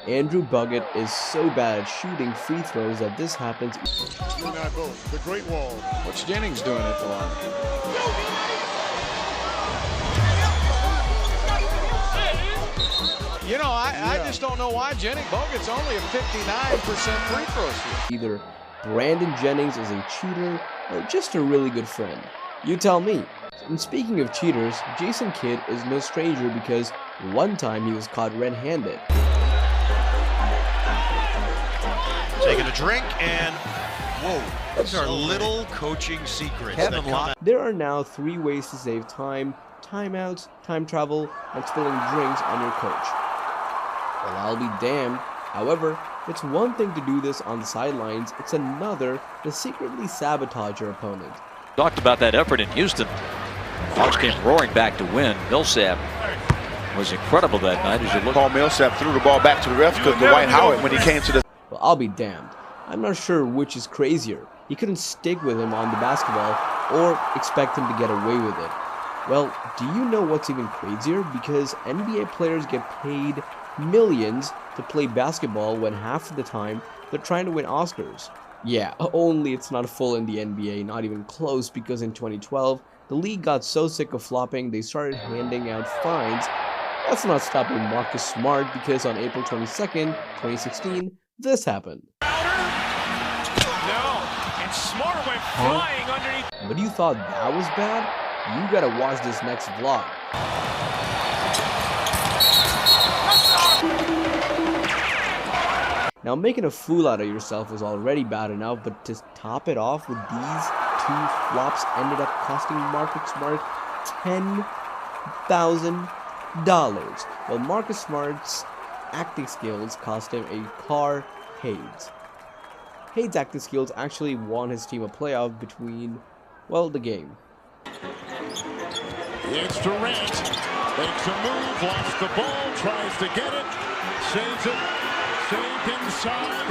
Andrew Bogut is so bad at shooting free throws that this happens. You and I both. The Great Wall. What's Jennings doing at the line? You know, I just don't know why Bogut's only a 59% free throws here. Either Brandon Jennings is a cheater or just a really good friend. You tell me. And speaking of cheaters, Jason Kidd is no stranger because one time he was caught red-handed. Taking a drink and whoa, these are little coaching secrets. There are now 3 ways to save time: timeouts, time travel, and spilling drinks on your coach. Well, I'll be damned. However, it's one thing to do this on the sidelines, it's another to secretly sabotage your opponent. Talked about that effort in Houston. Hawks came roaring back to win. Millsap was incredible that night. As you look, Paul Millsap threw the ball back to the ref because Dwight Howard, when he came to the... Well, I'll be damned. I'm not sure which is crazier. He couldn't stick with him on the basketball or expect him to get away with it. Well, do you know what's even crazier? Because NBA players get paid millions to play basketball when half of the time they're trying to win Oscars. Yeah, only it's not full in the NBA, not even close, because in 2012, the league got so sick of flopping they started handing out fines. That's not stopping Marcus Smart, because on April 22nd, 2016, this happened. No, and Smart went flying underneath. But you thought that was bad? You gotta watch this next vlog. Now, making a fool out of yourself was already bad enough, but to top it off with these 2 flops ended up costing Marcus Smart $10,000. Well, Marcus Smart's acting skills cost him a car. Hayes' acting skills actually won his team a playoff between, well, the game. It's Durant. Makes a move, lost the ball, tries to get it, saves it. Saved inside,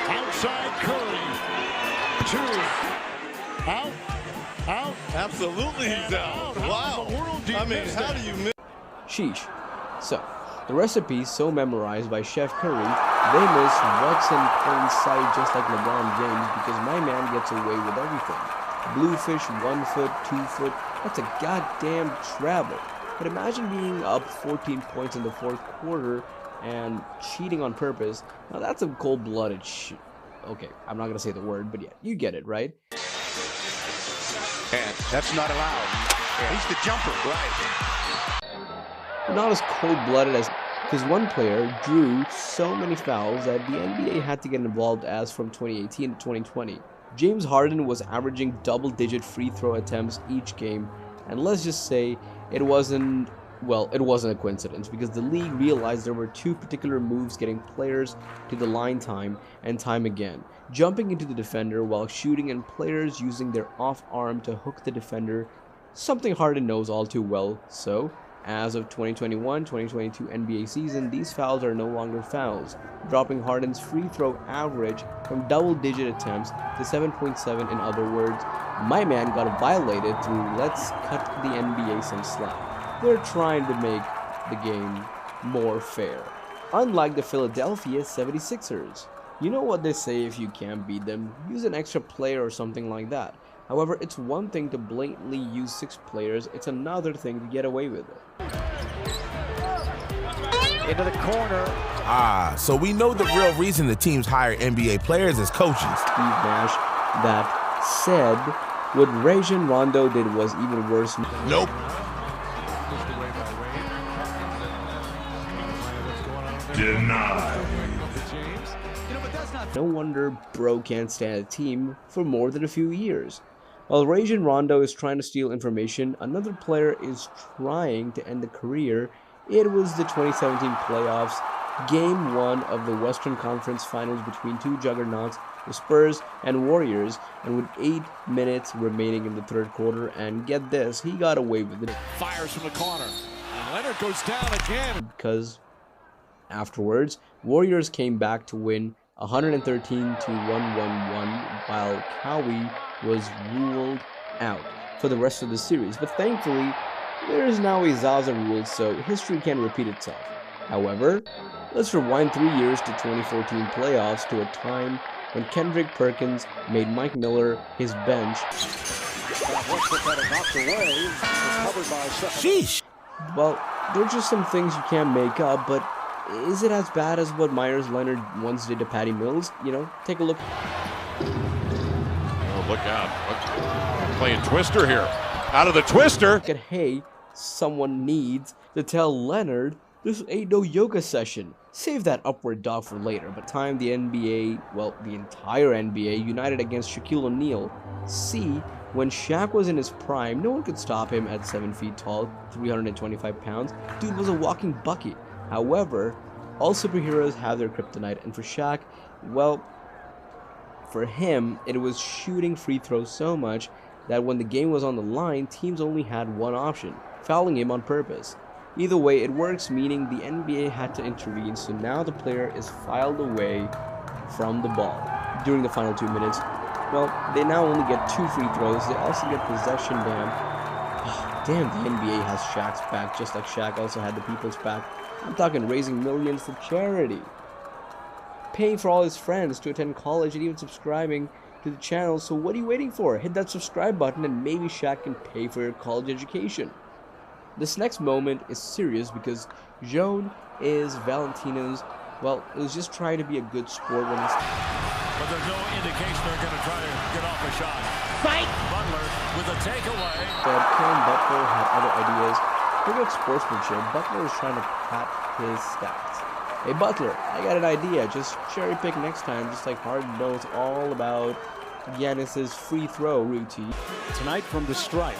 outside Curry. 2. Out. Absolutely he's out. Wow. I mean, how do you miss? Sheesh. So, the recipe so memorized by Chef Curry, they miss what's in plain sight just like LeBron James because my man gets away with everything. Bluefish, 1 foot, 2 foot, that's a goddamn travel. But imagine being up 14 points in the 4th quarter and cheating on purpose. Now that's a cold-blooded shit. Okay, I'm not gonna say the word, but yeah, you get it, right? And that's not allowed. He's the jumper, right? But not as cold-blooded as, because one player drew so many fouls that the NBA had to get involved as from 2018 to 2020. James Harden was averaging double-digit free throw attempts each game, and let's just say it wasn't a coincidence because the league realized there were 2 particular moves getting players to the line time and time again. Jumping into the defender while shooting and players using their off arm to hook the defender, something Harden knows all too well. So, as of 2021-2022 NBA season, these fouls are no longer fouls, dropping Harden's free throw average from double-digit attempts to 7.7. In other words, my man got violated through let's cut the NBA some slack. They're trying to make the game more fair. Unlike the Philadelphia 76ers. You know what they say, if you can't beat them, use an extra player or something like that. However, it's one thing to blatantly use 6 players, it's another thing to get away with it. Into the corner. So we know the real reason the teams hire NBA players is coaches. Steve Nash, that said, what Rajon Rondo did was even worse. Nope. Denied. No wonder bro can't stand a team for more than a few years. While Rajon Rondo is trying to steal information, another player is trying to end the career. It was the 2017 playoffs, Game 1 of the Western Conference Finals between 2 juggernauts, the Spurs and Warriors, and with 8 minutes remaining in the 3rd quarter, and get this, he got away with it. Fires from the corner. And Leonard goes down again. Because afterwards, Warriors came back to win 113-111 while Kawhi was ruled out for the rest of the series. But thankfully, there is now a Zaza rule, so history can repeat itself. However, let's rewind 3 years to 2014 playoffs to a time when Kendrick Perkins made Mike Miller his bench. Sheesh. Well, there's just some things you can't make up, but is it as bad as what Myers Leonard once did to Patty Mills? You know, take a look. Oh, look out. Playing Twister here. Out of the Twister. At hey, someone needs to tell Leonard this ain't no yoga session. Save that upward dog for later, but time the NBA, well, the entire NBA, united against Shaquille O'Neal. See, when Shaq was in his prime, no one could stop him at 7 feet tall, 325 pounds. Dude was a walking bucket. However, all superheroes have their kryptonite, and for Shaq, well, for him, it was shooting free throws so much that when the game was on the line, teams only had one option, fouling him on purpose. Either way, it works, meaning the NBA had to intervene, so now the player is filed away from the ball during the final 2 minutes. Well, they now only get 2 free throws. They also get possession damn, the NBA has Shaq's back, just like Shaq also had the people's back. I'm talking raising millions for charity, paying for all his friends to attend college, and even subscribing to the channel. So what are you waiting for? Hit that subscribe button and maybe Shaq can pay for your college education. This next moment is serious because Joan is Valentino's, well, it was just trying to be a good sport when he's... But there's no indication they're going to try to get off a shot. Fight! Butler with a takeaway. But Karen Butler had other ideas. Forget sportsmanship, Butler was trying to pat his stats. Hey Butler, I got an idea. Just cherry pick next time, just like Harden knows all about Giannis's free throw routine. Tonight from the stripe.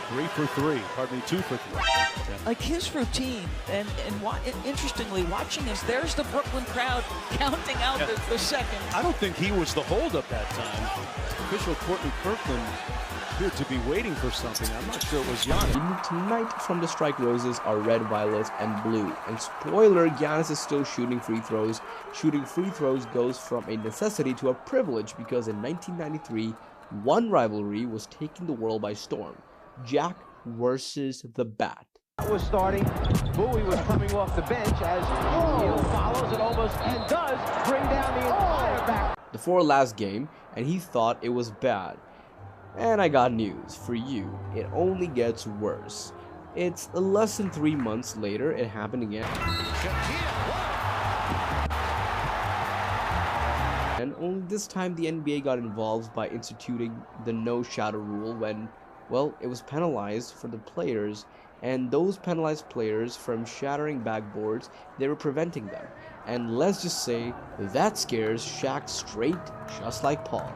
3 for 3. Pardon me, 2 for 3. Like his routine, and interestingly, watching this, there's the Brooklyn crowd counting out the second. I don't think he was the holdup that time. Official Courtney Kirkland appeared to be waiting for something. I'm not sure it was Giannis. Tonight from the strike roses are red, violet, and blue. And spoiler, Giannis is still shooting free throws. Shooting free throws goes from a necessity to a privilege because in 1993, one rivalry was taking the world by storm. Jack versus the Bat. Was starting. Bowie was coming off the bench as Hill follows and almost and does bring down the entire back. Before last game, and he thought it was bad. And I got news for you. It only gets worse. It's less than 3 months later, it happened again. And only this time the NBA got involved by instituting the no shadow rule when, well, it was penalized for the players, and those penalized players from shattering backboards, they were preventing them. And let's just say that scares Shaq straight, just like Paul.